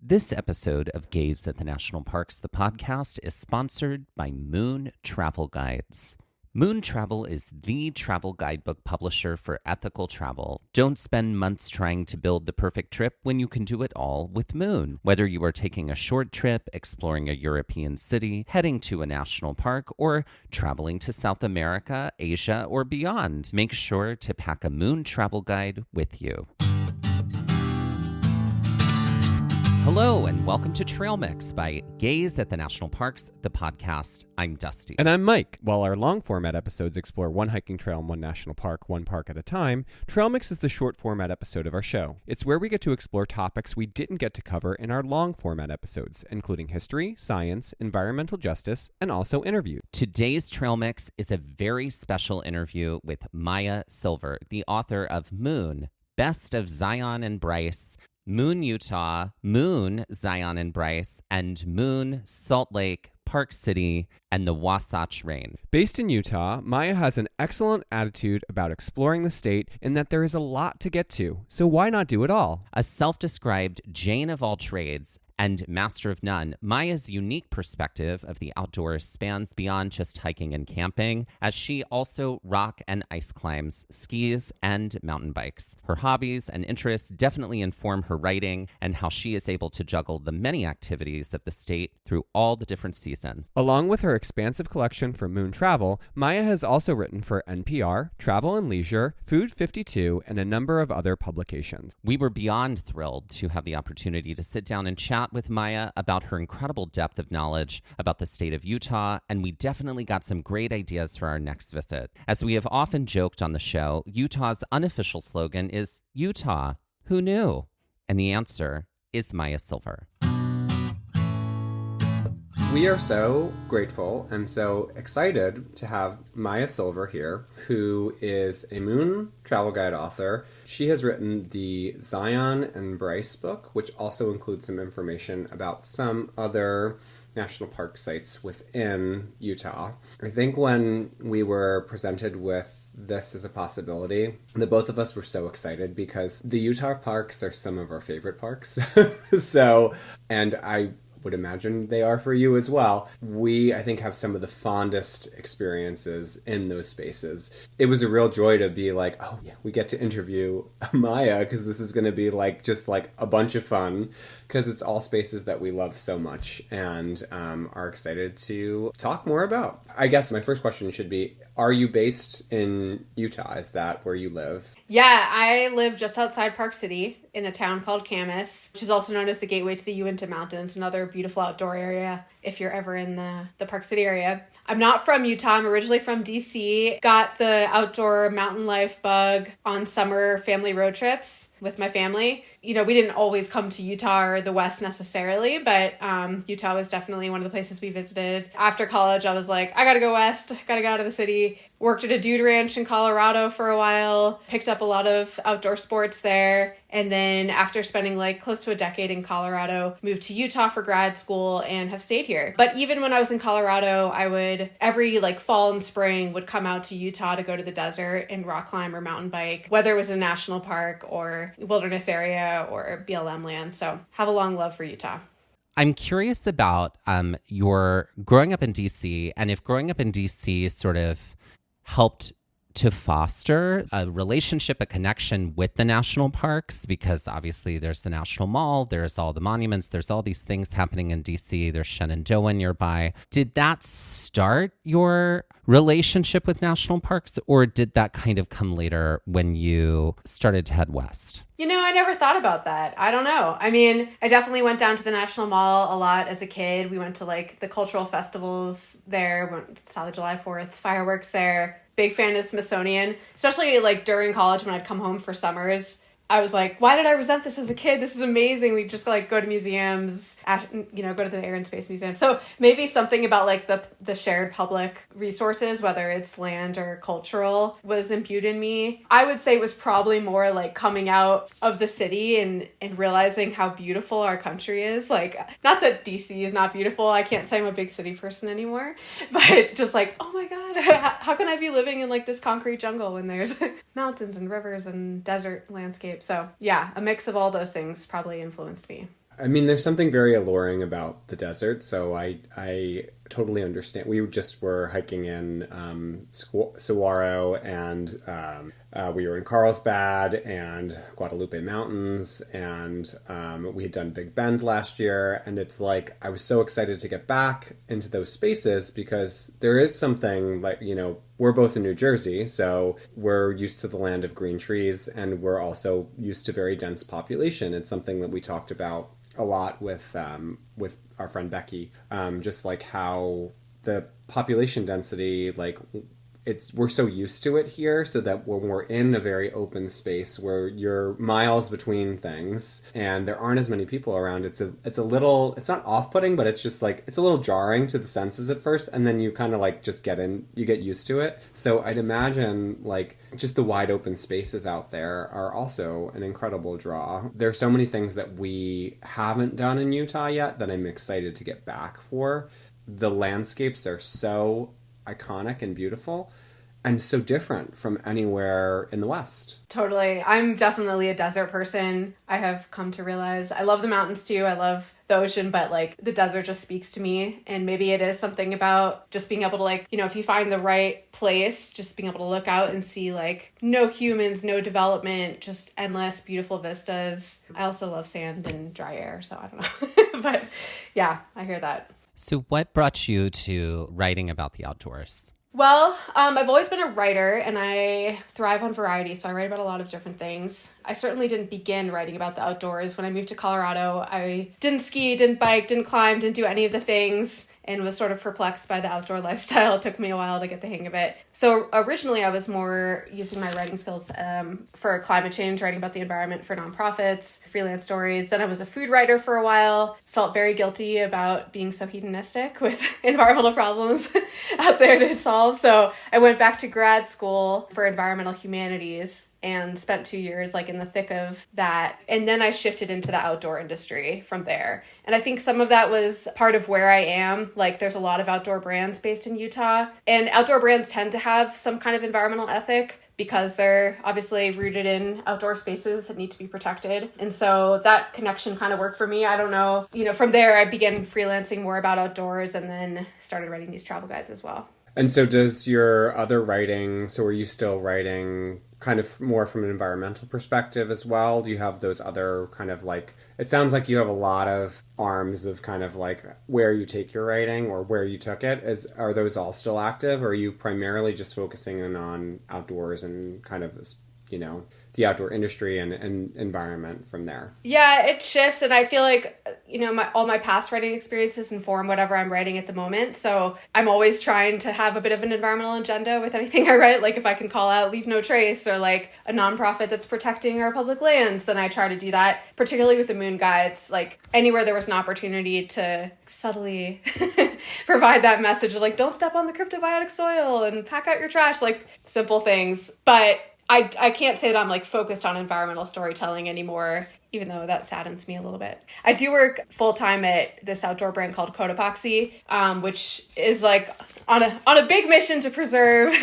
This episode of Gaze at the National Parks, the podcast, is sponsored by Moon Travel Guides. Moon Travel is the travel guidebook publisher for ethical travel. Don't spend months trying to build the perfect trip when you can do it all with Moon. Whether you are taking a short trip, exploring a European city, heading to a national park, or traveling to South America, Asia, or beyond, make sure to pack a Moon Travel Guide with you. Hello, and welcome to Trail Mix by Gaze at the National Parks, the podcast. I'm Dusty. And I'm Mike. While our long-format episodes explore one hiking trail in one national park, one park at a time, Trail Mix is the short-format episode of our show. It's where we get to explore topics we didn't get to cover in our long-format episodes, including history, science, environmental justice, and also interviews. Today's Trail Mix is a very special interview with Maya Silver, the author of Moon, Best of Zion and Bryce, Moon, Utah, Moon, Zion and Bryce, and Moon, Salt Lake, Park City, and the Wasatch Range. Based in Utah, Maya has an excellent attitude about exploring the state in that there is a lot to get to, so why not do it all? A self-described Jane of all trades and master of none, Maya's unique perspective of the outdoors spans beyond just hiking and camping, as she also rock and ice climbs, skis, and mountain bikes. Her hobbies and interests definitely inform her writing and how she is able to juggle the many activities of the state through all the different seasons. Along with her expansive collection for Moon Travel, Maya has also written for NPR, Travel and Leisure, Food 52, and a number of other publications. We were beyond thrilled to have the opportunity to sit down and chat with Maya about her incredible depth of knowledge about the state of Utah, and we definitely got some great ideas for our next visit. As we have often joked on the show, Utah's unofficial slogan is Utah, who knew? And the answer is Maya Silver. We are so grateful and so excited to have Maya Silver here, who is a Moon Travel Guide author. She has written the Zion and Bryce book, which also includes some information about some other national park sites within Utah. I think when we were presented with this as a possibility, the both of us were so excited because the Utah parks are some of our favorite parks. And I would imagine they are for you as well. We, I think, have some of the fondest experiences in those spaces. It was a real joy to be like, oh yeah, we get to interview Maya because this is going to be just a bunch of fun because it's all spaces that we love so much and are excited to talk more about. I guess my first question should be, are you based in Utah? Is that where you live? Yeah, I live just outside Park City in a town called Camas, which is also known as the gateway to the Uinta Mountains, another beautiful outdoor area if you're ever in the Park City area. I'm not from Utah. I'm originally from DC. Got the outdoor mountain life bug on summer family road trips with my family. You know, we didn't always come to Utah or the West necessarily, but Utah was definitely one of the places we visited. After college, I was like, I gotta go west, gotta get out of the city. Worked at a dude ranch in Colorado for a while, picked up a lot of outdoor sports there. And then after spending close to a decade in Colorado, moved to Utah for grad school and have stayed here. But even when I was in Colorado, I would every fall and spring would come out to Utah to go to the desert and rock climb or mountain bike, whether it was a national park or wilderness area or BLM land. So have a long love for Utah. I'm curious about your growing up in DC, and if growing up in DC sort of helped to foster a relationship, a connection with the national parks, because obviously there's the National Mall, there's all the monuments, there's all these things happening in DC, there's Shenandoah nearby. Did that start your relationship with national parks, or did that kind of come later when you started to head west? You know, I never thought about that. I don't know. I mean, I definitely went down to the National Mall a lot as a kid. We went to the cultural festivals there, saw the July 4th fireworks there. Big fan of Smithsonian, especially during college when I'd come home for summers. I was like, why did I resent this as a kid? This is amazing. We just go to museums, go to the Air and Space Museum. So maybe something about the shared public resources, whether it's land or cultural, was imbued in me. I would say it was probably more coming out of the city and realizing how beautiful our country is. Not that DC is not beautiful. I can't say I'm a big city person anymore, but just oh my God, how can I be living in this concrete jungle when there's mountains and rivers and desert landscape? So yeah, a mix of all those things probably influenced me. I mean, there's something very alluring about the desert, so I totally understand. We just were hiking in Saguaro, and we were in Carlsbad and Guadalupe Mountains, and we had done Big Bend last year, and it's like I was so excited to get back into those spaces because there is something like, we're both in New Jersey, so we're used to the land of green trees, and we're also used to very dense population. It's something that we talked about a lot with our friend Becky, just like how the population density, like we're so used to it here, so that when we're in a very open space where you're miles between things and there aren't as many people around, it's a little, it's not off-putting, but it's just like, it's a little jarring to the senses at first, and then you kind of like just you get used to it. So I'd imagine like just the wide open spaces out there are also an incredible draw. There's so many things that we haven't done in Utah yet that I'm excited to get back for. The landscapes are so iconic and beautiful and so different from anywhere in the West. Totally. I'm definitely a desert person. I have come to realize I love the mountains too. I love the ocean, but like the desert just speaks to me. And maybe it is something about just being able to like, if you find the right place, just being able to look out and see like no humans, no development, just endless beautiful vistas. I also love sand and dry air, so I don't know. But yeah, I hear that. So what brought you to writing about the outdoors? Well, I've always been a writer and I thrive on variety, so I write about a lot of different things. I certainly didn't begin writing about the outdoors. When I moved to Colorado, I didn't ski, didn't bike, didn't climb, didn't do any of the things, and was sort of perplexed by the outdoor lifestyle. It took me a while to get the hang of it. So originally I was more using my writing skills for climate change, writing about the environment for nonprofits, freelance stories. Then I was a food writer for a while, felt very guilty about being so hedonistic with environmental problems out there to solve. So I went back to grad school for environmental humanities and spent 2 years like in the thick of that. And then I shifted into the outdoor industry from there. And I think some of that was part of where I am. Like there's a lot of outdoor brands based in Utah, and outdoor brands tend to have some kind of environmental ethic because they're obviously rooted in outdoor spaces that need to be protected. And so that connection kind of worked for me. I don't know, from there I began freelancing more about outdoors and then started writing these travel guides as well. And so does your other writing, so are you still writing kind of more from an environmental perspective as well? Do you have those other kind of like, it sounds like you have a lot of arms of kind of like where you take your writing or where you took it. Are those all still active, or are you primarily just focusing in on outdoors and kind of this, the outdoor industry and environment from there? Yeah, it shifts, and I feel like, all my past writing experiences inform whatever I'm writing at the moment. So I'm always trying to have a bit of an environmental agenda with anything I write. Like if I can call out Leave No Trace or like a nonprofit that's protecting our public lands, then I try to do that, particularly with the Moon Guides. Like anywhere there was an opportunity to subtly provide that message of like, don't step on the cryptobiotic soil and pack out your trash, like simple things. But I can't say that I'm like focused on environmental storytelling anymore, even though that saddens me a little bit. I do work full-time at this outdoor brand called Cotopaxi, which is like on a big mission to preserve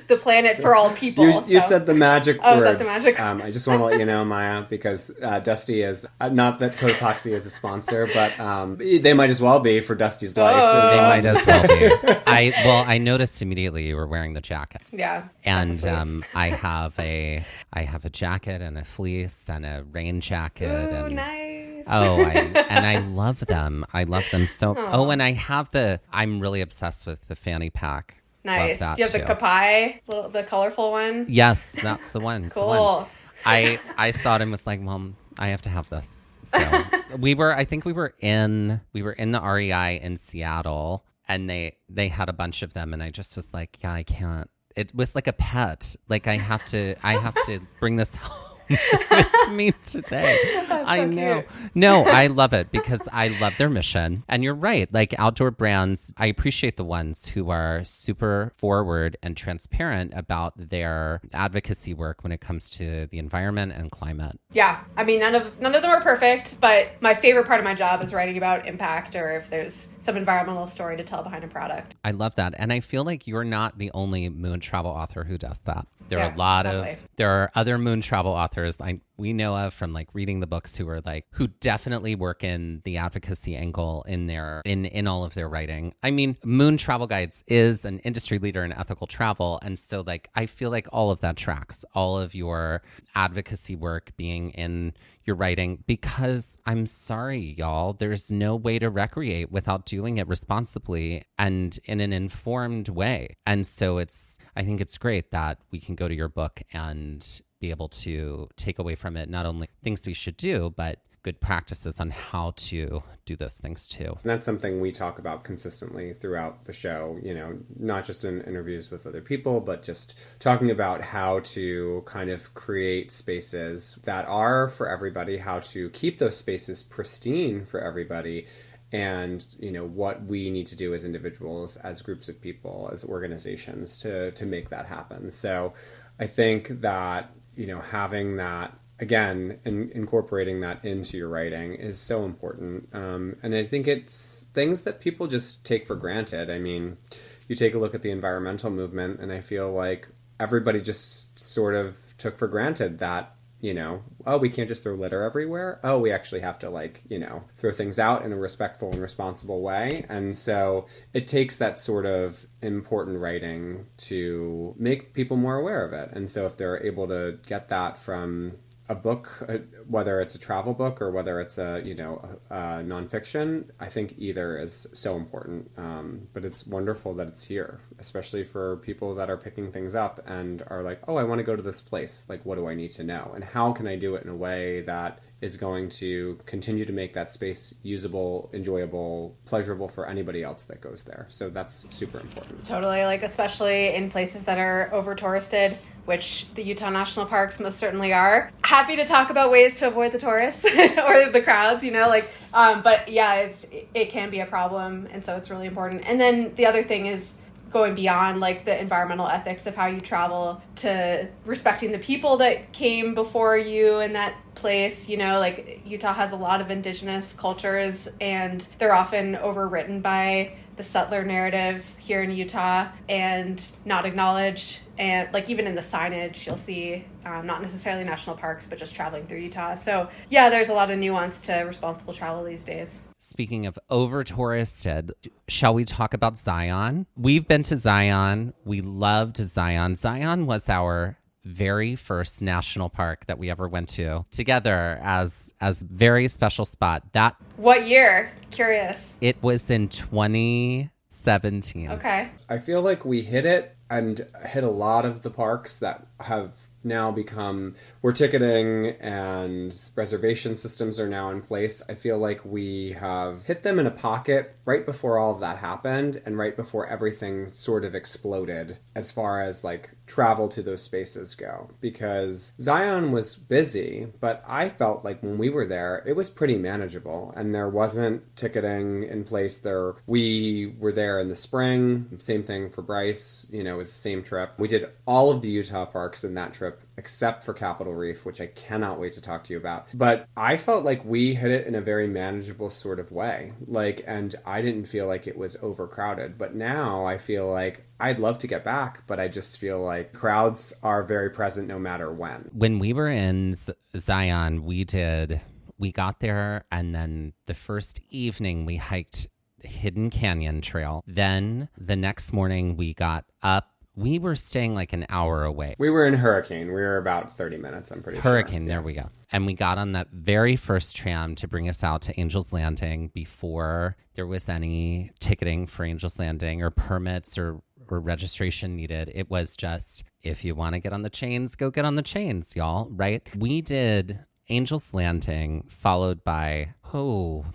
the planet for all people. You said the magic words. Is that the magic? I just want to let you know, Maya, because Dusty is, not that Cotopaxi is a sponsor, but they might as well be for Dusty's life. They might as well be. I noticed immediately you were wearing the jacket. Yeah. And I have a jacket and a fleece and a rain jacket. Ooh, and nice. I love them. I love them so. Oh, and I'm really obsessed with the fanny pack. Nice. Love that You have too. the kapai, the colorful one? Yes, that's the one. Cool. The one. I saw it and was like, well, I have to have this. So I think we were in the REI in Seattle, and they had a bunch of them, and I just was like, yeah, I can't. It was like a pet. Like I have to bring this home with me today. That's I so know. cute. No, I love it because I love their mission. And you're right. Like outdoor brands, I appreciate the ones who are super forward and transparent about their advocacy work when it comes to the environment and climate. Yeah, I mean, none of them are perfect, but my favorite part of my job is writing about impact or if there's some environmental story to tell behind a product. I love that. And I feel like you're not the only moon travel author who does that. There Yeah, are a lot totally. there are other moon travel authors authors we know of from like reading the books who definitely work in the advocacy angle in all of their writing. I mean, Moon Travel Guides is an industry leader in ethical travel. And so like, I feel like all of that tracks, all of your advocacy work being in your writing, because I'm sorry, y'all, there's no way to recreate without doing it responsibly and in an informed way. And so I think it's great that we can go to your book and be able to take away from it not only things we should do, but good practices on how to do those things too. And that's something we talk about consistently throughout the show, not just in interviews with other people, but just talking about how to kind of create spaces that are for everybody, how to keep those spaces pristine for everybody, and what we need to do as individuals, as groups of people, as organizations to make that happen. So I think that having that, again, incorporating that into your writing is so important. And I think it's things that people just take for granted. I mean, you take a look at the environmental movement, and I feel like everybody just sort of took for granted that, oh, we can't just throw litter everywhere. Oh, we actually have to throw things out in a respectful and responsible way. And so it takes that sort of important writing to make people more aware of it. And so if they're able to get that from a book, whether it's a travel book or whether it's a nonfiction, I think either is so important. But it's wonderful that it's here, especially for people that are picking things up and are like, oh, I want to go to this place. Like, what do I need to know? And how can I do it in a way that is going to continue to make that space usable, enjoyable, pleasurable for anybody else that goes there? So that's super important. Totally, especially in places that are over-touristed, which the Utah National Parks most certainly are. Happy to talk about ways to avoid the tourists or the crowds, but yeah, it can be a problem, and so it's really important. And then the other thing is going beyond the environmental ethics of how you travel to respecting the people that came before you in that place. Utah has a lot of indigenous cultures, and they're often overwritten by the settler narrative here in Utah and not acknowledged. And even in the signage, you'll see not necessarily national parks, but just traveling through Utah. So yeah, there's a lot of nuance to responsible travel these days. Speaking of over-touristed, shall we talk about Zion? We've been to Zion. We loved Zion. Zion was our very first national park that we ever went to together as very special spot. What year? Curious. It was in 2017. Okay. I feel like we hit it and hit a lot of the parks that have now become, where ticketing and reservation systems are now in place. I feel like we have hit them in a pocket right before all of that happened and right before everything sort of exploded as far as travel to those spaces go. Because Zion was busy, but I felt like when we were there, it was pretty manageable and there wasn't ticketing in place there. We were there in the spring, same thing for Bryce, it was the same trip. We did all of the Utah parks in that trip except for Capitol Reef, which I cannot wait to talk to you about. But I felt like we hit it in a very manageable sort of way. And I didn't feel like it was overcrowded. But now I feel like I'd love to get back, but I just feel like crowds are very present no matter when. When we were in Zion, we got there, and then the first evening we hiked Hidden Canyon Trail. Then the next morning we got up. We were staying an hour away. We were in Hurricane. We were about 30 minutes, I'm pretty sure. Hurricane, there we go. And we got on that very first tram to bring us out to Angel's Landing before there was any ticketing for Angel's Landing or permits or registration needed. It was just, if you want to get on the chains, go get on the chains, y'all, right? We did Angel's Landing, followed by,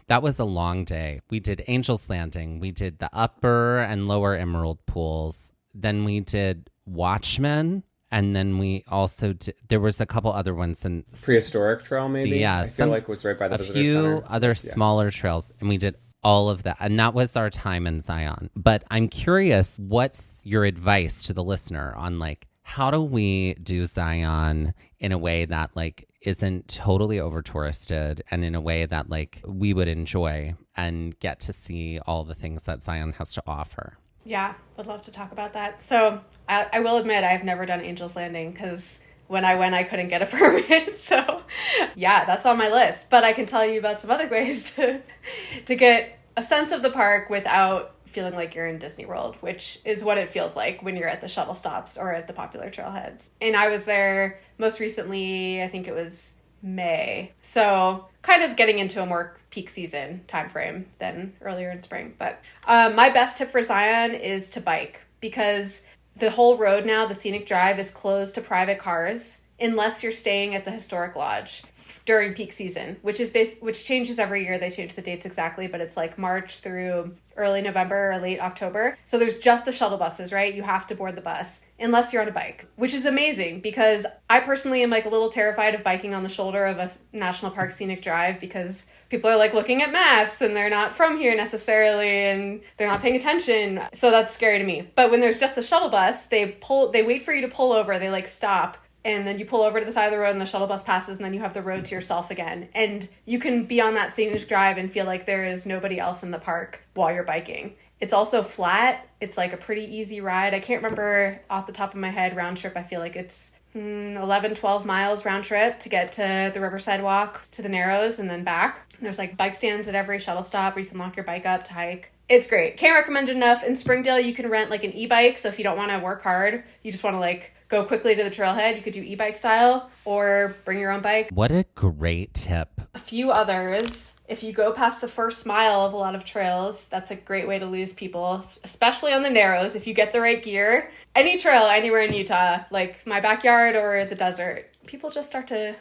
that was a long day. We did Angel's Landing. We did the upper and lower Emerald pools. Then we did Watchmen, and then we also did, there was a couple other ones. And Prehistoric Trail, maybe? Yeah. I feel like it was right by the visitor center. A few other Yeah. smaller trails, and we did all of that. And that was our time in Zion. But I'm curious, what's your advice to the listener on how do we do Zion in a way that isn't totally over touristed and in a way that we would enjoy and get to see all the things that Zion has to offer? Yeah, would love to talk about that. So I will admit I've never done Angel's Landing because when I went, I couldn't get a permit. So yeah, that's on my list. But I can tell you about some other ways to get a sense of the park without feeling like you're in Disney World, which is what it feels like when you're at the shuttle stops or at the popular trailheads. And I was there most recently, I think it was May. So kind of getting into a more peak season time frame than earlier in spring. But my best tip for Zion is to bike, because the whole road now, the scenic drive, is closed to private cars unless you're staying at the historic lodge during peak season, which changes every year. They change the dates exactly, but it's like March through early November or late October. So there's just the shuttle buses, right? You have to board the bus unless you're on a bike, which is amazing, because I personally am like a little terrified of biking on the shoulder of a national park scenic drive, because people are like looking at maps and they're not from here necessarily and they're not paying attention. So that's scary to me. But when there's just the shuttle bus, they wait for you to pull over. They like stop, and then you pull over to the side of the road and the shuttle bus passes, and then you have the road to yourself again. And you can be on that scenic drive and feel like there is nobody else in the park while you're biking. It's also flat. It's like a pretty easy ride. I can't remember off the top of my head round trip. I feel like it's 11, 12 miles round trip to get to the Riverside Walk to the Narrows and then back. And there's like bike stands at every shuttle stop where you can lock your bike up to hike. It's great. Can't recommend it enough. In Springdale, you can rent like an e-bike. So if you don't want to work hard, you just want to like go quickly to the trailhead, you could do e-bike style or bring your own bike. What a great tip. A few others. If you go past the first mile of a lot of trails, that's a great way to lose people, especially on the Narrows. If you get the right gear, any trail anywhere in Utah, like my backyard or the desert, people just start to,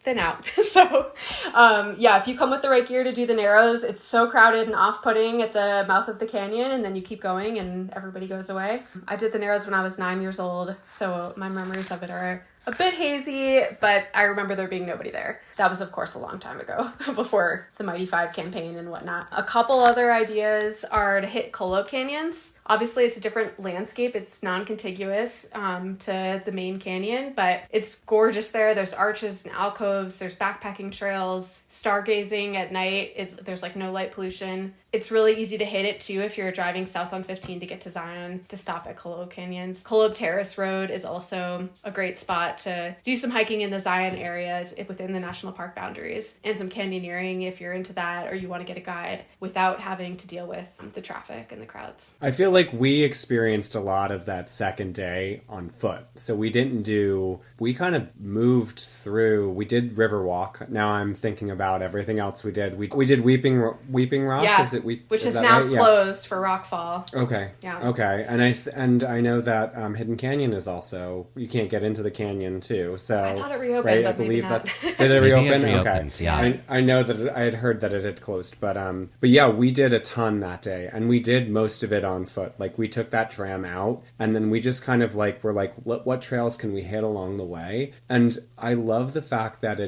thin out. So, if you come with the right gear to do the Narrows, it's so crowded and off-putting at the mouth of the canyon, and then you keep going and everybody goes away. I did the Narrows when I was 9 years old, so my memories of it are a bit hazy, but I remember there being nobody there. That was, of course, a long time ago, before the Mighty Five campaign and whatnot. A couple other ideas are to hit Kolob canyons. Obviously, it's a different landscape. It's non-contiguous to the main canyon, but it's gorgeous there. There's arches and alcoves. There's backpacking trails. Stargazing at night. There's like no light pollution. It's really easy to hit it, too, if you're driving south on 15 to get to Zion, to stop at Kolob canyons. Kolob Terrace Road is also a great spot to do some hiking in the Zion areas within the national park boundaries, and some canyoneering if you're into that or you want to get a guide without having to deal with the traffic and the crowds. I feel like we experienced a lot of that second day on foot. So we kind of moved through, we did Riverwalk. Now I'm thinking about everything else we did. We did Weeping Rock. Yeah. Which is now right? closed for Rockfall. Okay. Yeah. Okay. And I know that Hidden Canyon is also, you can't get into the canyon too. So I thought it reopened, right? but I believe maybe not. did it reopen? Maybe it reopened, okay. yeah. I know that I had heard that it had closed, but yeah, we did a ton that day, and we did most of it on foot. Like we took that tram out, and then we just kind of like were like, what trails can we hit along the way? And I love the fact that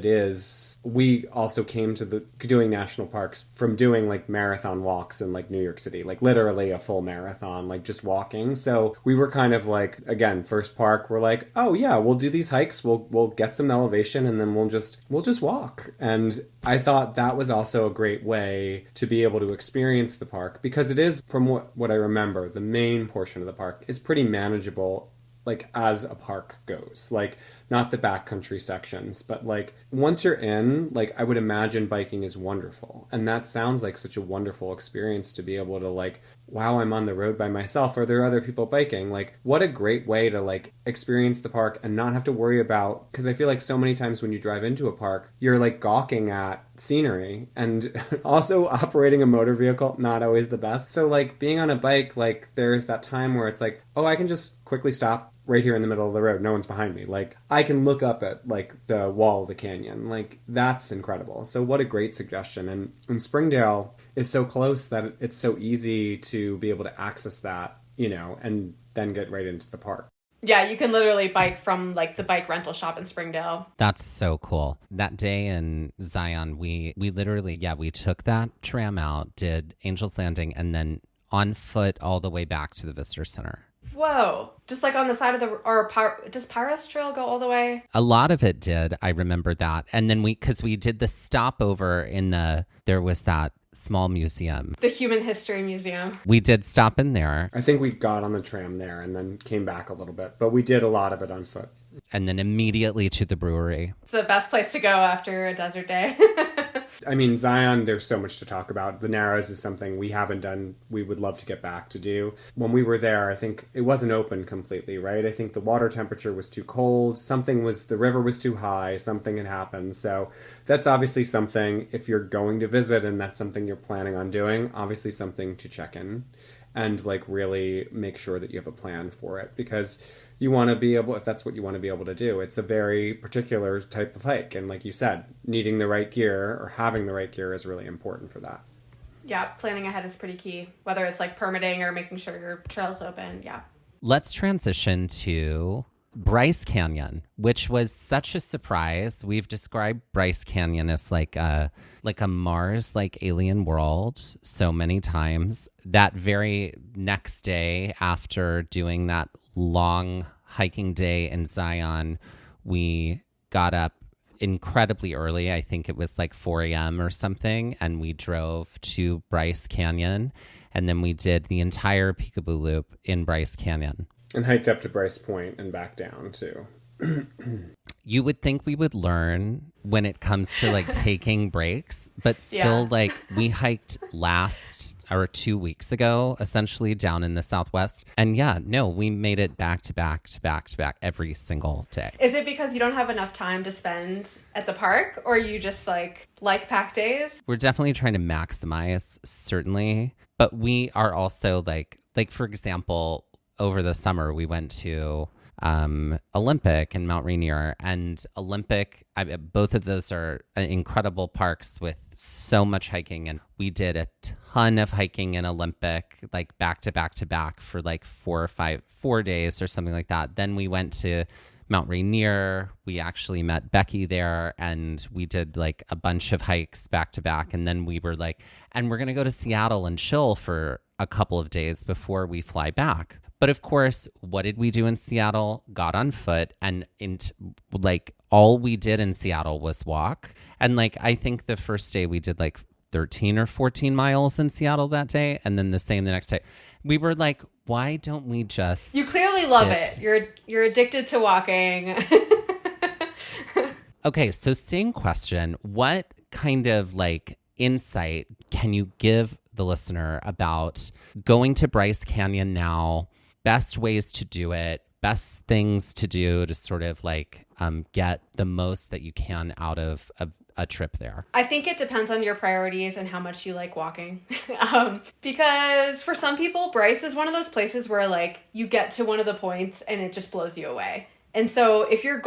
we also came to doing national parks from doing like marathon walks in like New York City, like literally a full marathon, like just walking. So we were kind of like, again, first park, we're like, oh yeah, we'll do these hikes, we'll get some elevation, and then we'll just walk. And I thought that was also a great way to be able to experience the park, because it is, from what I remember, the main portion of the park is pretty manageable, like as a park goes, like not the backcountry sections, but like once you're in, like I would imagine biking is wonderful. And that sounds like such a wonderful experience to be able to like, wow, I'm on the road by myself. Are there other people biking? Like what a great way to like experience the park and not have to worry about, because I feel like so many times when you drive into a park, you're like gawking at scenery, and also operating a motor vehicle, not always the best. So like being on a bike, like there's that time where it's like, oh, I can just quickly stop right here in the middle of the road. No one's behind me. Like I can look up at like the wall of the canyon. Like that's incredible. So what a great suggestion. And Springdale is so close that it's so easy to be able to access that, and then get right into the park. Yeah, you can literally bike from like the bike rental shop in Springdale. That's so cool. That day in Zion, we literally, we took that tram out, did Angel's Landing, and then on foot all the way back to the Visitor Center. Whoa. Just like on the side of does Pyros Trail go all the way? A lot of it did. I remember that. And then because we did the stopover there was that small museum. The Human History Museum. We did stop in there. I think we got on the tram there and then came back a little bit, but we did a lot of it on foot. and then immediately to the brewery. It's the best place to go after a desert day. I mean, Zion, there's so much to talk about. The Narrows is something we haven't done. We would love to get back to do. When we were there, I think it wasn't open completely, right? I think the water temperature was too cold. The river was too high. Something had happened. So that's obviously something, if you're going to visit and that's something you're planning on doing, obviously something to check in and like really make sure that you have a plan for it, because you want to be able, if that's what you want to be able to do, it's a very particular type of hike. And like you said, needing the right gear or having the right gear is really important for that. Yeah, planning ahead is pretty key, whether it's like permitting or making sure your trail's open. Yeah. Let's transition to Bryce Canyon, which was such a surprise. We've described Bryce Canyon as like a Mars, like alien world so many times. That very next day after doing that long hiking day in Zion, we got up incredibly early. I think it was like 4 a.m. or something. And we drove to Bryce Canyon. And then we did the entire Peekaboo Loop in Bryce Canyon. And hiked up to Bryce Point and back down too. You would think we would learn when it comes to like taking breaks, but still like we hiked 2 weeks ago, essentially down in the Southwest. And we made it back to back to back to back every single day. Is it because you don't have enough time to spend at the park, or you just like pack days? We're definitely trying to maximize, certainly, but we are also like for example, over the summer we went to Olympic and Mount Rainier, and Olympic, both of those are incredible parks with so much hiking, and we did a ton of hiking in Olympic, like back to back to back for like 4 days or something like that. Then we went to Mount Rainier. We actually met Becky there, and we did like a bunch of hikes back to back, and then we were like, and we're gonna go to Seattle and chill for a couple of days before we fly back. But of course, what did we do in Seattle? Got on foot, and all we did in Seattle was walk. And like, I think the first day we did like 13 or 14 miles in Seattle that day, and then the same the next day. We were like, why don't we just You clearly love it. You're addicted to walking. Okay, so same question. What kind of like insight can you give the listener about going to Bryce Canyon now? Best ways to do it, best things to do to sort of like get the most that you can out of a trip there? I think it depends on your priorities and how much you like walking. Because for some people, Bryce is one of those places where like you get to one of the points and it just blows you away. And so if you've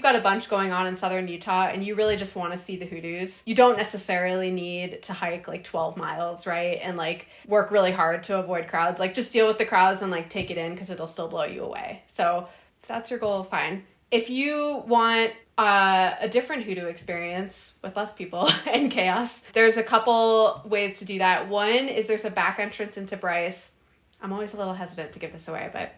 got a bunch going on in southern Utah and you really just want to see the hoodoos, you don't necessarily need to hike like 12 miles, right? And like work really hard to avoid crowds. Like just deal with the crowds and like take it in because it'll still blow you away. So if that's your goal, fine. If you want a different hoodoo experience with less people and chaos, there's a couple ways to do that. One is there's a back entrance into Bryce. I'm always a little hesitant to give this away, but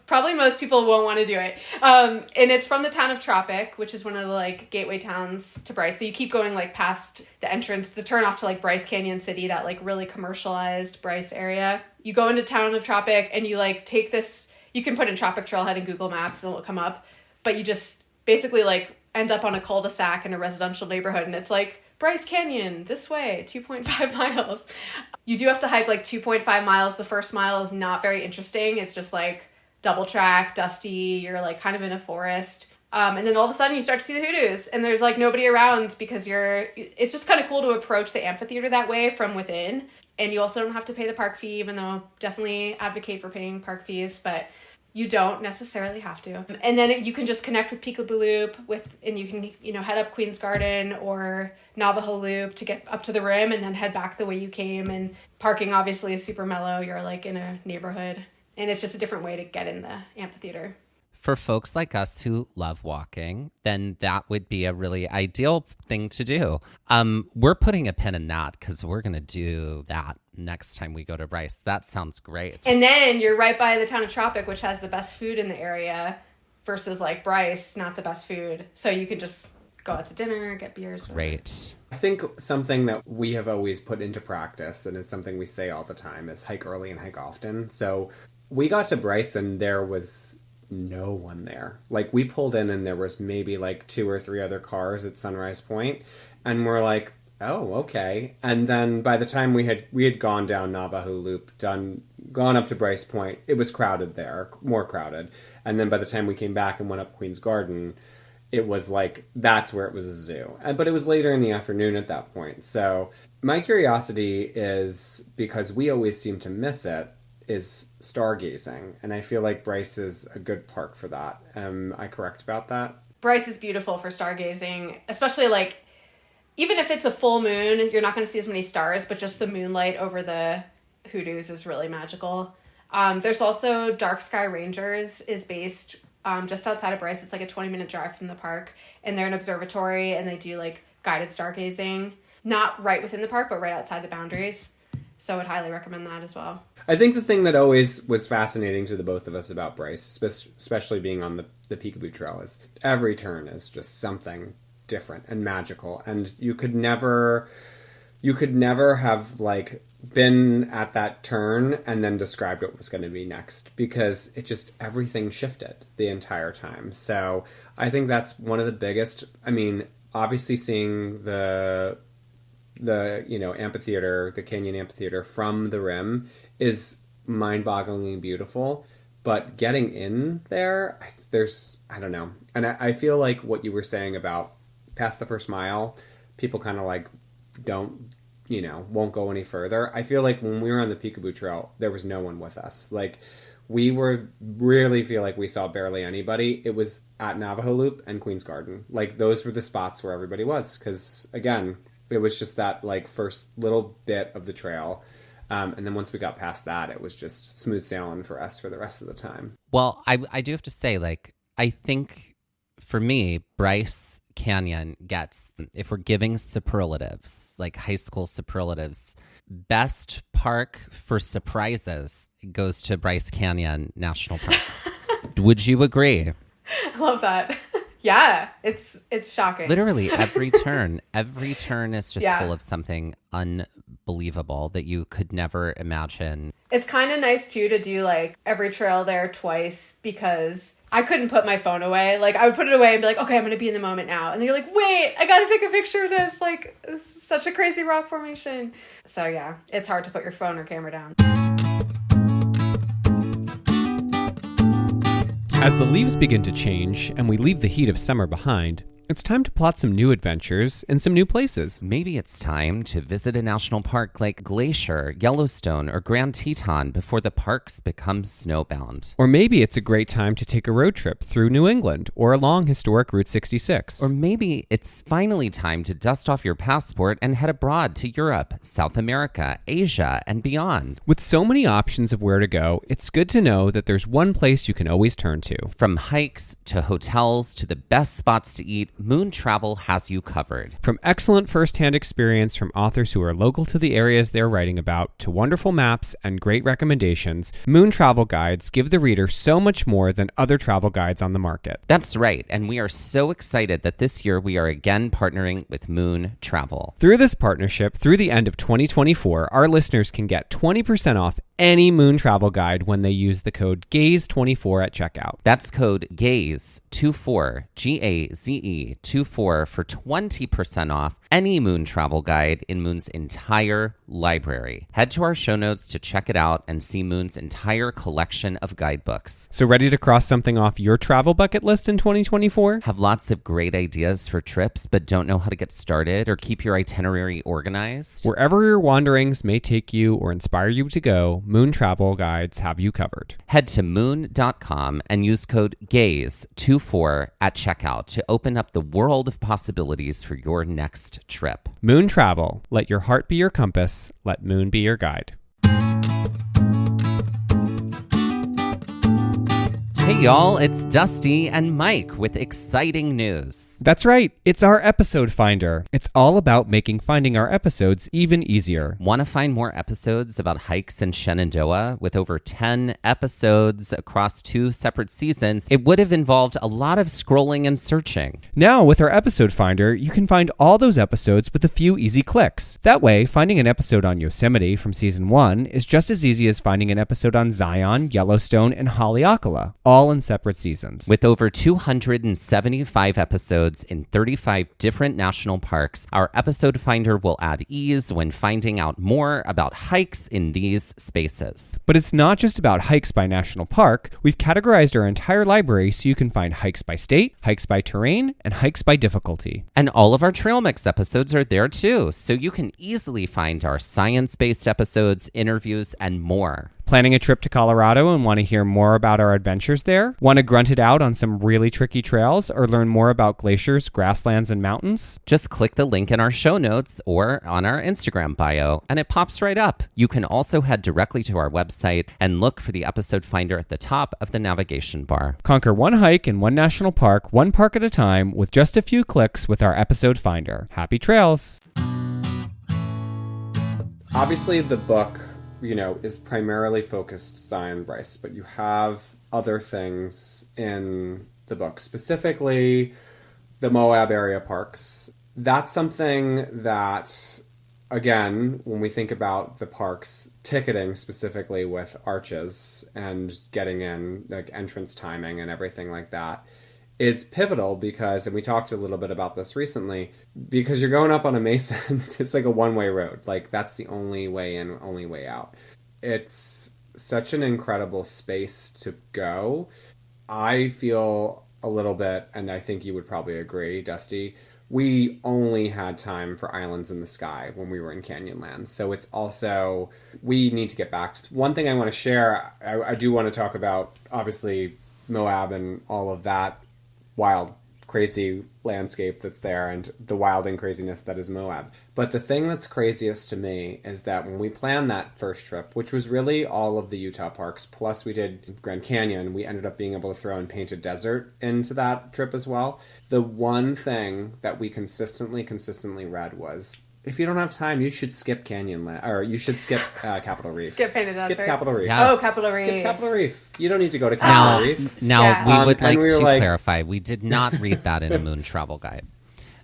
probably most people won't want to do it. And it's from the town of Tropic, which is one of the like gateway towns to Bryce. So you keep going like past the entrance, the turn off to like Bryce Canyon City, that like really commercialized Bryce area. You go into town of Tropic and you like take this, you can put in Tropic Trailhead in Google Maps and it'll come up, but you just basically like end up on a cul-de-sac in a residential neighborhood. And it's like, Bryce Canyon, this way, 2.5 miles. You do have to hike like 2.5 miles. The first mile is not very interesting. It's just like double track, dusty, you're like kind of in a forest. And then all of a sudden you start to see the hoodoos and there's like nobody around because it's just kind of cool to approach the amphitheater that way from within. And you also don't have to pay the park fee, even though definitely advocate for paying park fees, but you don't necessarily have to. And then you can just connect with Peekaboo Loop and you can, head up Queen's Garden or Navajo Loop to get up to the rim and then head back the way you came. And parking obviously is super mellow. You're like in a neighborhood. And it's just a different way to get in the amphitheater. For folks like us who love walking, then that would be a really ideal thing to do. We're putting a pin in that because we're going to do that next time we go to Bryce. That sounds great. And then you're right by the town of Tropic, which has the best food in the area, versus like Bryce, not the best food. So you can just go out to dinner, get beers. Great. I think something that we have always put into practice, and it's something we say all the time, is hike early and hike often. So we got to Bryce and there was no one there. Like, we pulled in and there was maybe like 2 or 3 other cars at Sunrise Point, and we're like, oh, okay. And then by the time we had gone down Navajo Loop, gone up to Bryce Point, it was crowded there, more crowded. And then by the time we came back and went up Queen's Garden, it was like, that's where it was a zoo. But it was later in the afternoon at that point. So my curiosity is, because we always seem to miss it, is stargazing. And I feel like Bryce is a good park for that. Am I correct about that? Bryce is beautiful for stargazing, especially like, even if it's a full moon, you're not going to see as many stars, but just the moonlight over the hoodoos is really magical. There's also Dark Sky Rangers is based just outside of Bryce. It's like a 20-minute drive from the park, and they're an observatory, and they do like guided stargazing, not right within the park, but right outside the boundaries. So I would highly recommend that as well. I think the thing that always was fascinating to the both of us about Bryce, especially being on the Peekaboo Trail, is every turn is just something different and magical, and you could never have like been at that turn and then described what was going to be next, because it just, everything shifted the entire time. So I think that's one of the biggest, I mean, obviously seeing the amphitheater, the Canyon Amphitheater from the rim is mind-bogglingly beautiful, but getting in there, I don't know. And I feel like what you were saying about past the first mile, people kind of like won't go any further. I feel like when we were on the Peekaboo Trail, there was no one with us. Like, really feel like we saw barely anybody. It was at Navajo Loop and Queen's Garden. Like, those were the spots where everybody was. Because, again, it was just that, like, first little bit of the trail. And then once we got past that, it was just smooth sailing for us for the rest of the time. Well, I do have to say, like, I think for me, Bryce Canyon gets, if we're giving superlatives, like high school superlatives, best park for surprises goes to Bryce Canyon National Park. Would you agree? I love that. Yeah, it's shocking. Literally every turn is just full of something unbelievable that you could never imagine. It's kind of nice too to do like every trail there twice, because I couldn't put my phone away. Like, I would put it away and be like, okay, I'm going to be in the moment now. And then you're like, wait, I got to take a picture of this. Like, this is such a crazy rock formation. So yeah, it's hard to put your phone or camera down. As the leaves begin to change and we leave the heat of summer behind, it's time to plot some new adventures in some new places. Maybe it's time to visit a national park like Glacier, Yellowstone, or Grand Teton before the parks become snowbound. Or maybe it's a great time to take a road trip through New England or along historic Route 66. Or maybe it's finally time to dust off your passport and head abroad to Europe, South America, Asia, and beyond. With so many options of where to go, it's good to know that there's one place you can always turn to. From hikes to hotels to the best spots to eat, Moon Travel has you covered. From excellent first-hand experience from authors who are local to the areas they're writing about, to wonderful maps and great recommendations, Moon Travel Guides give the reader so much more than other travel guides on the market. That's right, and we are so excited that this year we are again partnering with Moon Travel. Through this partnership, through the end of 2024, our listeners can get 20% off any Moon Travel Guide when they use the code GAZE24 at checkout. That's code GAZE24, GAZE24 for 20% off any Moon Travel Guide in Moon's entire library. Head to our show notes to check it out and see Moon's entire collection of guidebooks. So ready to cross something off your travel bucket list in 2024? Have lots of great ideas for trips but don't know how to get started or keep your itinerary organized? Wherever your wanderings may take you or inspire you to go, Moon Travel Guides have you covered. Head to moon.com and use code GAZE24 at checkout to open up the world of possibilities for your next trip. Moon Travel. Let your heart be your compass. Let Moon be your guide. Hey y'all, it's Dusty and Mike with exciting news. That's right, it's our episode finder. It's all about making finding our episodes even easier. Want to find more episodes about hikes in Shenandoah? With over 10 episodes across 2 separate seasons, it would have involved a lot of scrolling and searching. Now, with our episode finder, you can find all those episodes with a few easy clicks. That way, finding an episode on Yosemite from season 1 is just as easy as finding an episode on Zion, Yellowstone, and Haleakala, all all in separate seasons. With over 275 episodes in 35 different national parks, our episode finder will add ease when finding out more about hikes in these spaces. But it's not just about hikes by national park. We've categorized our entire library so you can find hikes by state, hikes by terrain, and hikes by difficulty. And all of our Trail Mix episodes are there too, so you can easily find our science-based episodes, interviews, and more. Planning a trip to Colorado and want to hear more about our adventures there? Want to grunt it out on some really tricky trails or learn more about glaciers, grasslands, and mountains? Just click the link in our show notes or on our Instagram bio, and it pops right up. You can also head directly to our website and look for the episode finder at the top of the navigation bar. Conquer one hike in one national park, one park at a time, with just a few clicks with our episode finder. Happy trails! Obviously, the book, is primarily focused Zion Bryce, but you have other things in the book, specifically the Moab area parks. That's something that, again, when we think about the parks ticketing specifically with arches and getting in, like entrance timing and everything like that, is pivotal because, and we talked a little bit about this recently, because you're going up on a mesa and it's like a one-way road. Like, that's the only way in, only way out. It's such an incredible space to go. I feel a little bit, and I think you would probably agree, Dusty, we only had time for Islands in the Sky when we were in Canyonlands. So it's also, we need to get back to, one thing I want to share, I do want to talk about, obviously, Moab and all of that wild, crazy landscape that's there and the wild and craziness that is Moab. But the thing that's craziest to me is that when we planned that first trip, which was really all of the Utah parks, plus we did Grand Canyon, we ended up being able to throw in Painted Desert into that trip as well. The one thing that we consistently read was, if you don't have time, you should skip or you should skip Capitol Reef. Skip Painted Desert. Skip Capitol Reef. Yes. Oh, Capitol Reef. Skip Capitol Reef. You don't need to go to Capitol Reef. Now, Yeah. we would like and we to were like- clarify, we did not read that in a Moon Travel Guide.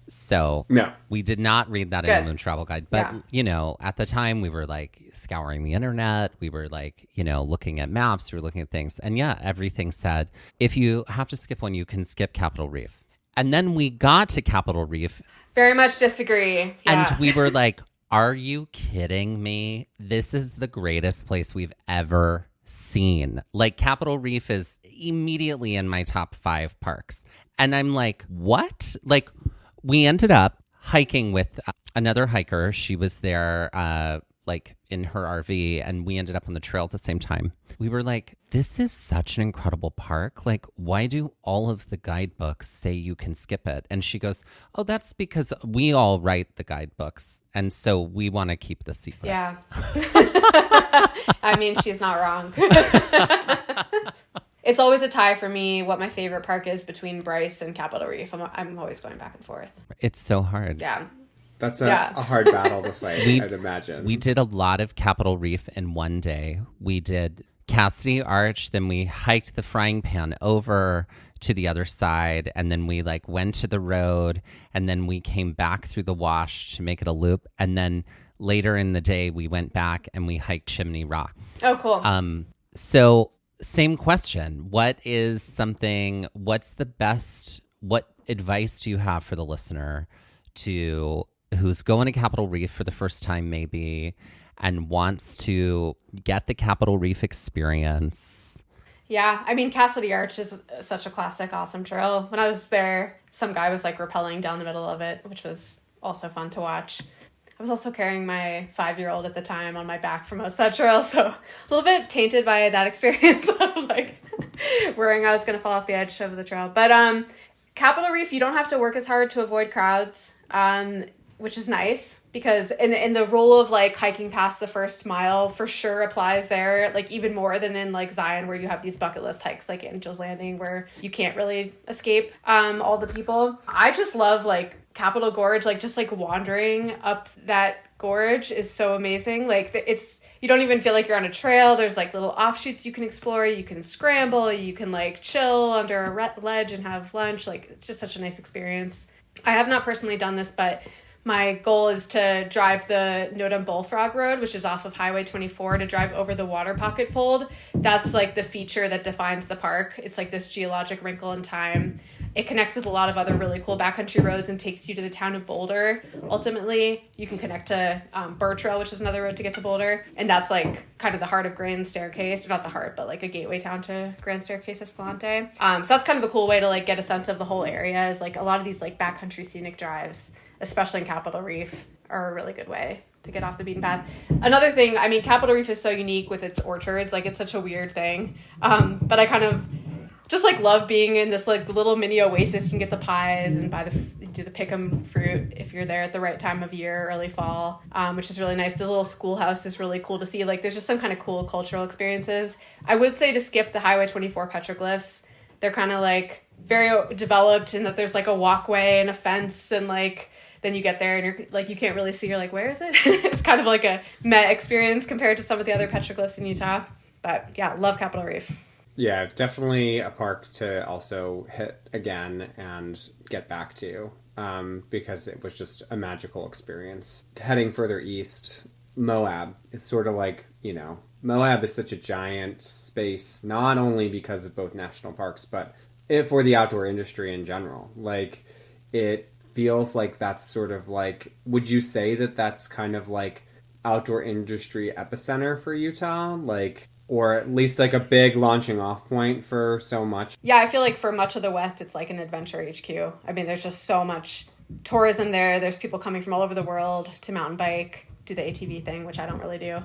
So No. we did not read that in a Good. Moon Travel Guide. But, at the time we were like scouring the internet. We were like, looking at maps. We were looking at things. And yeah, everything said, if you have to skip one, you can skip Capitol Reef. And then we got to Capitol Reef. Very much disagree. Yeah. And we were like, are you kidding me? This is the greatest place we've ever seen. Like, Capitol Reef is immediately in my top 5 parks. And I'm like, what? Like, we ended up hiking with another hiker. She was there, in her RV, and we ended up on the trail at the same time. We were like, this is such an incredible park. Like, why do all of the guidebooks say you can skip it? And she goes, oh, that's because we all write the guidebooks. And so we want to keep the secret. Yeah. I mean, she's not wrong. It's always a tie for me what my favorite park is between Bryce and Capitol Reef. I'm always going back and forth. It's so hard. Yeah. That's a hard battle to fight, I'd imagine. We did a lot of Capitol Reef in one day. We did Cassidy Arch, then we hiked the Frying Pan over to the other side, and then we went to the road, and then we came back through the wash to make it a loop, and then later in the day we went back and we hiked Chimney Rock. Oh, cool. So same question. What advice do you have for the listener who's going to Capitol Reef for the first time maybe and wants to get the Capitol Reef experience? Yeah, I mean, Cassidy Arch is such a classic, awesome trail. When I was there, some guy was rappelling down the middle of it, which was also fun to watch. I was also carrying my 5-year-old at the time on my back for most of that trail, so a little bit tainted by that experience. I was worrying I was going to fall off the edge of the trail. But Capitol Reef, you don't have to work as hard to avoid crowds, which is nice, because in the rule of hiking past the first mile for sure applies there, even more than in Zion, where you have these bucket list hikes like Angel's Landing where you can't really escape all the people. I just love Capitol Gorge, just wandering up that gorge is so amazing. You don't even feel like you're on a trail. There's little offshoots you can explore. You can scramble. You can chill under a ledge and have lunch. It's just such a nice experience. I have not personally done this, but My goal is to drive the Nodum Bullfrog Road, which is off of Highway 24, to drive over the water pocket fold. That's like the feature that defines the park. It's like this geologic wrinkle in time. It connects with a lot of other really cool backcountry roads and takes you to the town of Boulder. Ultimately, you can connect to Burr Trail, which is another road to get to Boulder. And that's like kind of the heart of Grand Staircase. Or not the heart, but like a gateway town to Grand Staircase Escalante. So that's kind of a cool way to like get a sense of the whole area. Is like a lot of these like backcountry scenic drives, especially in Capitol Reef, are a really good way to get off the beaten path. Another thing, I mean, Capitol Reef is so unique with its orchards. Like, it's such a weird thing. But I kind of just like love being in this like little mini oasis. You can get the pies and do the pick'em fruit if you're there at the right time of year, early fall, which is really nice. The little schoolhouse is really cool to see. Like, there's just some kind of cool cultural experiences. I would say to skip the Highway 24 petroglyphs. They're kind of like very developed in that there's like a walkway and a fence, and like then you get there and you're like, you can't really see. You're like, where is it? It's kind of like a meh experience compared to some of the other petroglyphs in Utah. But yeah, love Capitol Reef. Yeah, definitely a park to also hit again and get back to, because it was just a magical experience. Heading further east, Moab is sort of like, Moab is such a giant space, not only because of both national parks, but for the outdoor industry in general. Like, it feels like that's sort of like, would you say that that's kind of like outdoor industry epicenter for Utah? Like, or at least like a big launching off point for so much. Yeah, I feel like for much of the West, it's like an adventure HQ. I mean, there's just so much tourism there. There's people coming from all over the world to mountain bike, do the ATV thing, which I don't really do.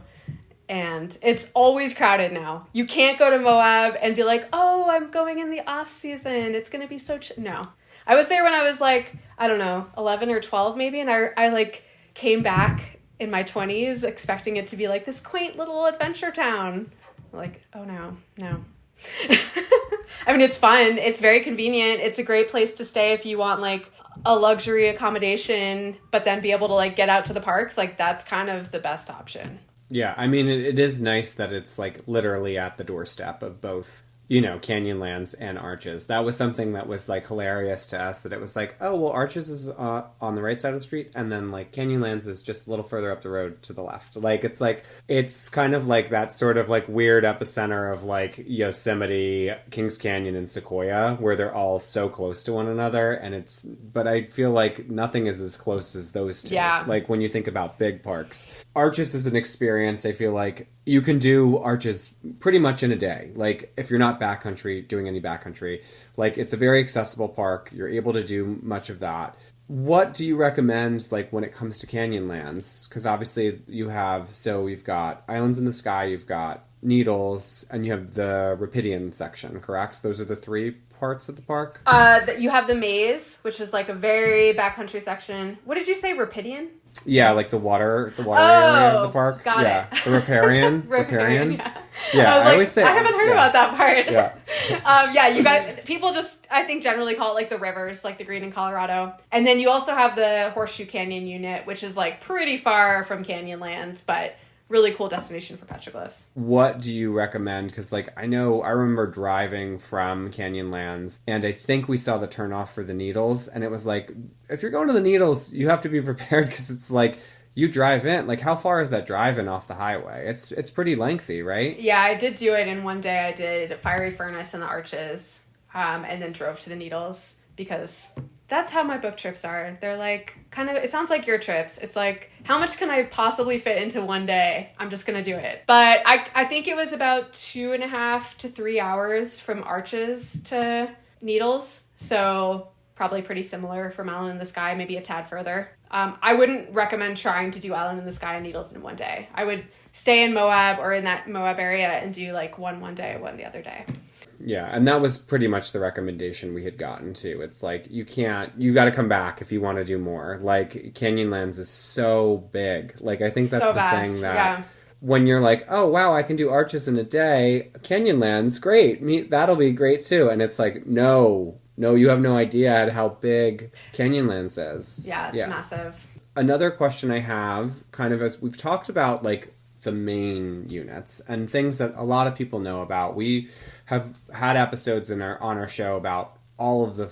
And it's always crowded now. You can't go to Moab and be like, oh, I'm going in the off season. It's going to be so no. I was there when I was like, I don't know, 11 or 12 maybe. And I like came back in my 20s expecting it to be like this quaint little adventure town. Like, oh no. I mean, it's fun. It's very convenient. It's a great place to stay if you want like a luxury accommodation, but then be able to like get out to the parks. Like, that's kind of the best option. Yeah, I mean, it is nice that it's like literally at the doorstep of both, Canyonlands and Arches. That was something that was like hilarious to us, that it was like, oh, well, Arches is on the right side of the street, and then like Canyonlands is just a little further up the road to the left. Like, it's kind of like that sort of like weird epicenter of like Yosemite, Kings Canyon, and Sequoia, where they're all so close to one another. But I feel like nothing is as close as those two. Yeah. Like, when you think about big parks, Arches is an experience. I feel like you can do Arches pretty much in a day. Like, if you're not doing any backcountry, like, it's a very accessible park. You're able to do much of that. What do you recommend, like, when it comes to Canyonlands? Because obviously you've got Islands in the Sky, you've got Needles, and you have the Rapidian section, correct? Those are the three parts of the park? You have the maze, which is like a very backcountry section. What did you say, Rapidian? Yeah, like the water area of the park. Got it. The riparian. Riparian. Yeah, I always say I haven't heard about that part. Yeah. You got people just, I think, generally call it like the rivers, like the Green in Colorado. And then you also have the Horseshoe Canyon unit, which is like pretty far from Canyonlands, but really cool destination for petroglyphs. What do you recommend? Because, like, I remember driving from Canyonlands, and I think we saw the turnoff for the Needles, and it was like, if you're going to the Needles, you have to be prepared, because it's like, you drive in. Like, how far is that drive in off the highway? It's pretty lengthy, right? Yeah, I did do it in one day. I did Fiery Furnace and the Arches, and then drove to the Needles, because that's how my book trips are. They're like, kind of, it sounds like your trips. It's like, how much can I possibly fit into one day? I'm just going to do it. But I think it was about 2.5 to 3 hours from Arches to Needles. So probably pretty similar from Island in the Sky, maybe a tad further. I wouldn't recommend trying to do Island in the Sky and Needles in one day. I would stay in Moab or in that Moab area and do like one day, one the other day. Yeah, and that was pretty much the recommendation we had gotten to. It's like, you got to come back if you want to do more. Like, Canyonlands is so big. Like, I think that's so the vast, thing that yeah. When you're like, oh, wow, I can do Arches in a day, Canyonlands, great. That'll be great too. And it's like, no, you have no idea how big Canyonlands is. Yeah, it's massive. Another question I have, kind of as we've talked about, like, the main units and things that a lot of people know about. We have had episodes on our show about all of the,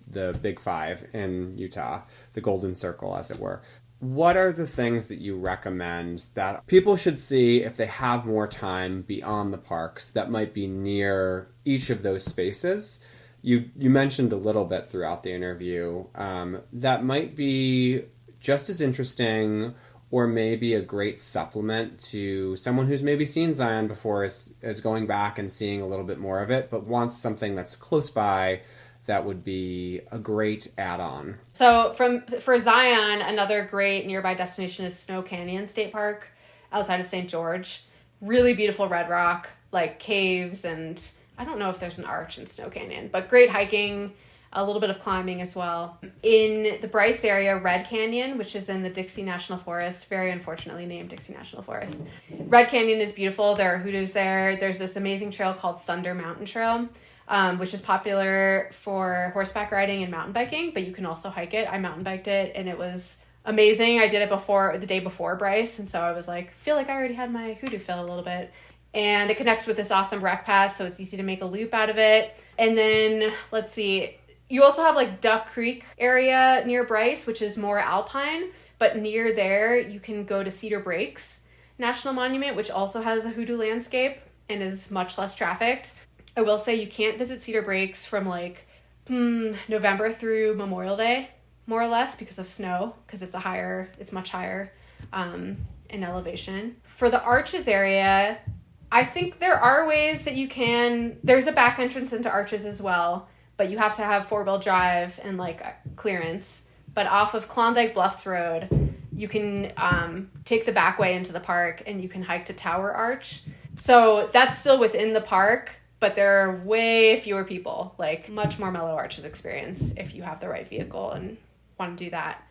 the big five in Utah, the Golden Circle, as it were. What are the things that you recommend that people should see if they have more time beyond the parks that might be near each of those spaces? You mentioned a little bit throughout the interview that might be just as interesting or maybe a great supplement to someone who's maybe seen Zion before is going back and seeing a little bit more of it, but wants something that's close by that would be a great add-on. So for Zion, another great nearby destination is Snow Canyon State Park outside of St. George. Really beautiful red rock, like caves, and I don't know if there's an arch in Snow Canyon, but great hiking, a little bit of climbing as well. In the Bryce area, Red Canyon, which is in the Dixie National Forest, very unfortunately named Dixie National Forest. Red Canyon is beautiful. There are hoodoos there. There's this amazing trail called Thunder Mountain Trail, which is popular for horseback riding and mountain biking, but you can also hike it. I mountain biked it, and it was amazing. I did it the day before Bryce, and so I was like, feel like I already had my hoodoo fill a little bit. And it connects with this awesome rec path, so it's easy to make a loop out of it. And then, let's see, you also have like Duck Creek area near Bryce, which is more alpine, but near there you can go to Cedar Breaks National Monument, which also has a hoodoo landscape and is much less trafficked. I will say you can't visit Cedar Breaks from like November through Memorial Day, more or less, because of snow, because it's much higher in elevation. For the Arches area, I think there are ways that you can, there's a back entrance into Arches as well, but you have to have 4-wheel drive and like clearance. But off of Klondike Bluffs Road, you can take the back way into the park and you can hike to Tower Arch. So that's still within the park, but there are way fewer people, like much more mellow Arches experience if you have the right vehicle and want to do that.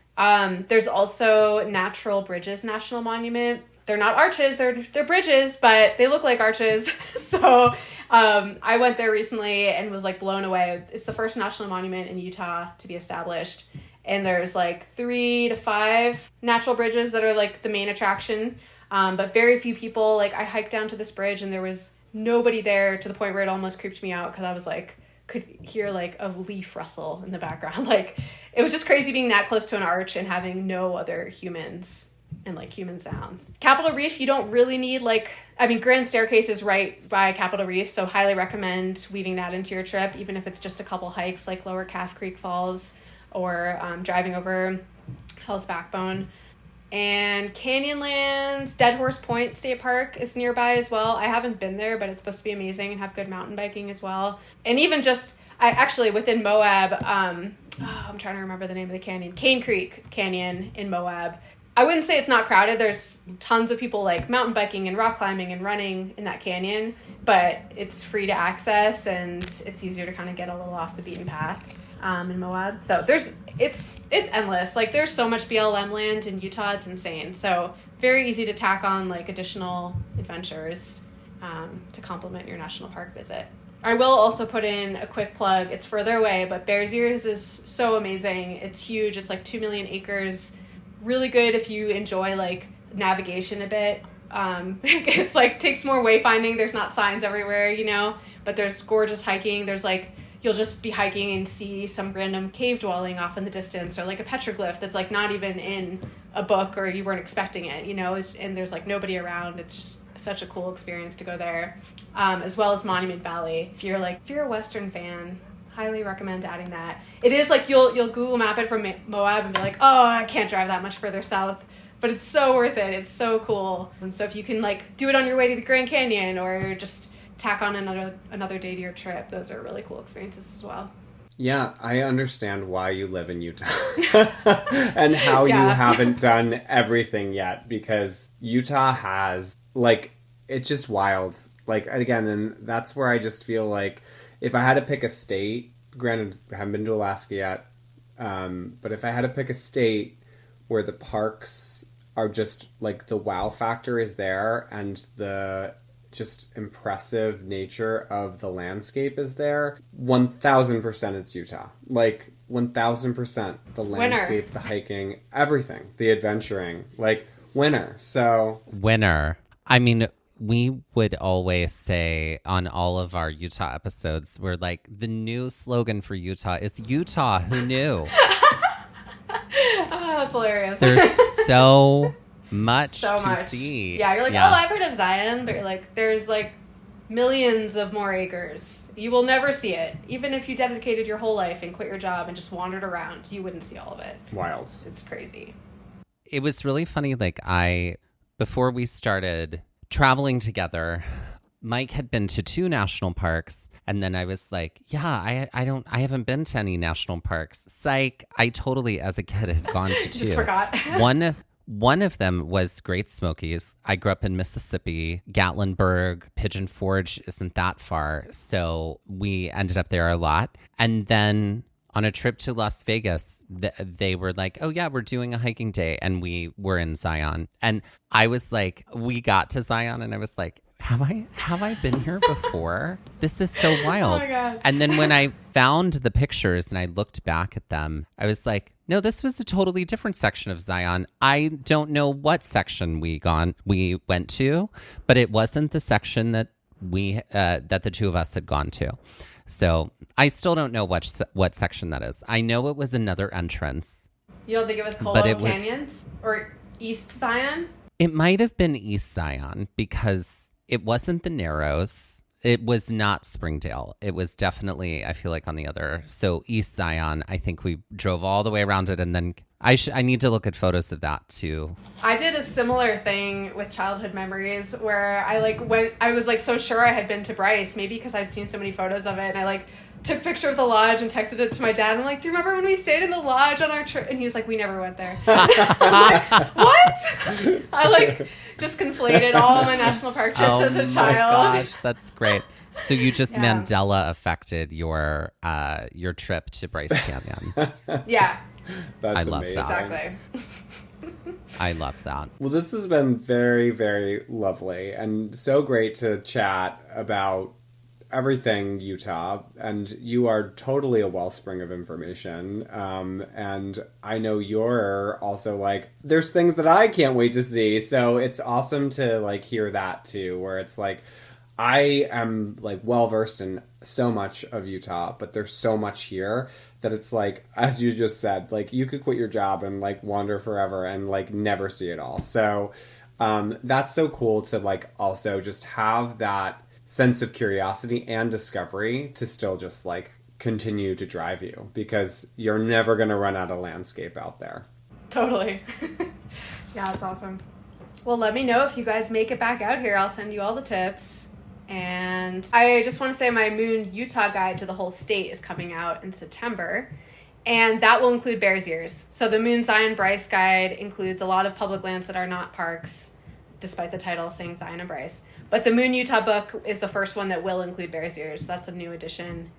There's also Natural Bridges National Monument. They're not arches, they're bridges, but they look like arches. So I went there recently and was like blown away. It's the first national monument in Utah to be established. And there's like 3 to 5 natural bridges that are like the main attraction. But very few people. Like I hiked down to this bridge and there was nobody there, to the point where it almost creeped me out because I was like, could hear like a leaf rustle in the background. Like it was just crazy being that close to an arch and having no other humans and like human sounds. Capitol Reef, you don't really need Grand Staircase is right by Capitol Reef, so highly recommend weaving that into your trip, even if it's just a couple hikes like Lower Calf Creek Falls or driving over Hell's Backbone. And Canyonlands, Dead Horse Point State Park is nearby as well. I haven't been there, but it's supposed to be amazing and have good mountain biking as well. And even within Moab, I'm trying to remember the name of the canyon, Cane Creek Canyon in Moab. I wouldn't say it's not crowded. There's tons of people like mountain biking and rock climbing and running in that canyon, but it's free to access and it's easier to kind of get a little off the beaten path in Moab. So it's endless. Like there's so much BLM land in Utah, it's insane. So very easy to tack on like additional adventures to complement your national park visit. I will also put in a quick plug. It's further away, but Bears Ears is so amazing. It's huge. It's like 2 million acres. Really good if you enjoy like navigation a bit. It's like takes more wayfinding. There's not signs everywhere, but there's gorgeous hiking. There's like, you'll just be hiking and see some random cave dwelling off in the distance, or like a petroglyph that's like not even in a book or you weren't expecting it, and there's like nobody around. It's just such a cool experience to go there. As well as Monument Valley. If you're a Western fan, highly recommend adding that. It is like you'll Google map it from Moab and be like, oh, I can't drive that much further south, but it's so worth it. It's so cool. And so if you can like do it on your way to the Grand Canyon or just tack on another day to your trip, those are really cool experiences as well. Yeah, I understand why you live in Utah and how you haven't done everything yet, because Utah has it's just wild. Again, and that's where I just feel like if I had to pick a state, granted, I haven't been to Alaska yet, but if I had to pick a state where the parks are just like the wow factor is there and the just impressive nature of the landscape is there, 1,000% it's Utah. 1,000% the landscape, winner. The hiking, everything, the adventuring, winner. So winner. I mean, we would always say on all of our Utah episodes, we're like, the new slogan for Utah is Utah. Who knew? Oh, that's hilarious. There's so much so to much. see. Yeah, you're like, oh, I've heard of Zion, but you're like, there's like millions of more acres. You will never see it. Even if you dedicated your whole life and quit your job and just wandered around, you wouldn't see all of it. Wild. It's crazy. It was really funny. Like before we started traveling together, Mike had been to 2 national parks, and then I was like, yeah, I haven't been to any national parks. Psych. I totally, as a kid, had gone to 2. Just forgot. One of them was Great Smokies. I grew up in Mississippi. Gatlinburg, Pigeon Forge isn't that far, so we ended up there a lot. And then on a trip to Las Vegas, they were like, oh yeah, we're doing a hiking day, and we were in Zion. And I was like, we got to Zion, and I was like, have I been here before? This is so wild. Oh my God. And then when I found the pictures and I looked back at them, I was like, no, this was a totally different section of Zion. I don't know what section we went to, but it wasn't the section that that the 2 of us had gone to. So I still don't know what section that is. I know it was another entrance. You don't think it was Colo Canyons or East Zion? It might have been East Zion because it wasn't the Narrows. It was not Springdale. It was definitely, I feel like, on the other. So East Zion, I think we drove all the way around it, and then I need to look at photos of that too. I did a similar thing with childhood memories where I was like so sure I had been to Bryce, maybe because I'd seen so many photos of it, and I like took a picture of the lodge and texted it to my dad. I'm like, do you remember when we stayed in the lodge on our trip? And he was like, we never went there. Like, what? I like just conflated all my national park trips as a child. Oh my gosh, that's great. So you just Mandela affected your trip to Bryce Canyon. Yeah. That's I love amazing. that. Exactly. I love that. Well, this has been very, very lovely and so great to chat about everything Utah, and you are totally a wellspring of information. And I know you're also like, there's things that I can't wait to see. So it's awesome to like hear that too, where it's like, I am like well versed in so much of Utah, but there's so much here that it's like, as you just said, like you could quit your job and like wander forever and like never see it all. So that's so cool to like also just have that sense of curiosity and discovery to still just like continue to drive you, because you're never going to run out of landscape out there. Totally. Yeah, that's awesome. Well, let me know if you guys make it back out here. I'll send you all the tips. And I just want to say my Moon Utah guide to the whole state is coming out in September. And that will include Bears Ears. So the Moon Zion and Bryce guide includes a lot of public lands that are not parks, despite the title saying Zion and Bryce. But the Moon Utah book is the first one that will include Bears Ears. That's a new addition.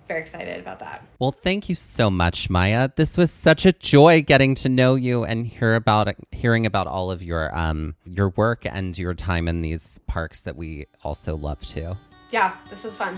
Very excited about that. Well, thank you so much, Maya. This was such a joy getting to know you and hearing about all of your work and your time in these parks that we also love too. Yeah, this is fun.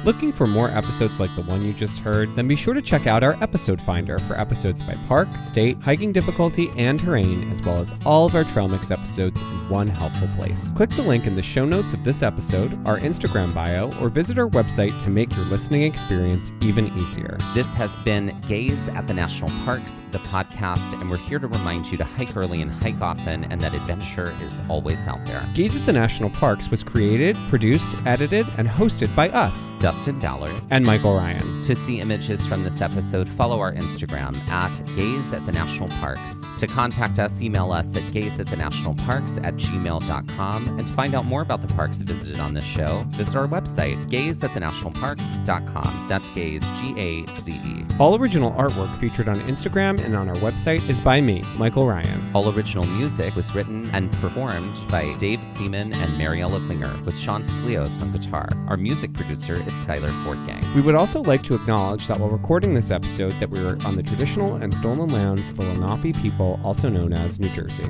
Looking for more episodes like the one you just heard? Then be sure to check out our episode finder for episodes by park, state, hiking difficulty, and terrain, as well as all of our Trail Mix episodes in one helpful place. Click the link in the show notes of this episode, our Instagram bio, or visit our website to make your listening experience even easier. This has been Gaze at the National Parks, the podcast, and we're here to remind you to hike early and hike often, and that adventure is always out there. Gaze at the National Parks was created, produced, edited, and hosted by us, Dustin Ballard and Michael Ryan. To see images from this episode, follow our Instagram at Gaze at the National Parks. To contact us, email us at gazeatthenationalparks@gmail.com. And to find out more about the parks visited on this show, visit our website, gazeatthenationalparks.com. That's Gaze, G-A-Z-E. All original artwork featured on Instagram and on our website is by me, Michael Ryan. All original music was written and performed by Dave Seaman and Mariella Klinger, with Sean Sklios on guitar. Our music producer is Skylar Fordgang. We would also like to acknowledge that while recording this episode, that we were on the traditional and stolen lands of the Lenape people, also known as New Jersey.